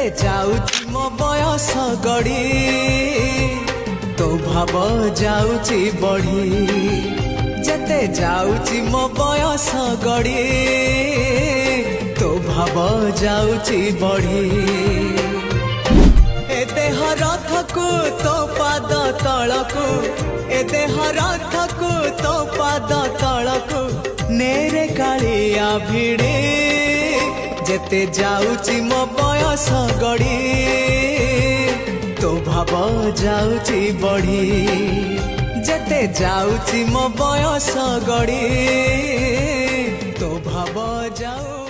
जाउची मो बयस गड़ी तो भाव जाउची बढ़ी जते जाउची मो बयस गड़ी तो भाव जाउची बढ़ी ए देह रथ को तो पाद तलको ए देह रथ को तो पाद तलको नेरे कालिया भिड़े जेते जाउची मो बयस गड़ी तो भाव जाउची बढ़ी जेते जाउची मो बयस गड़ी तो भाव जाउ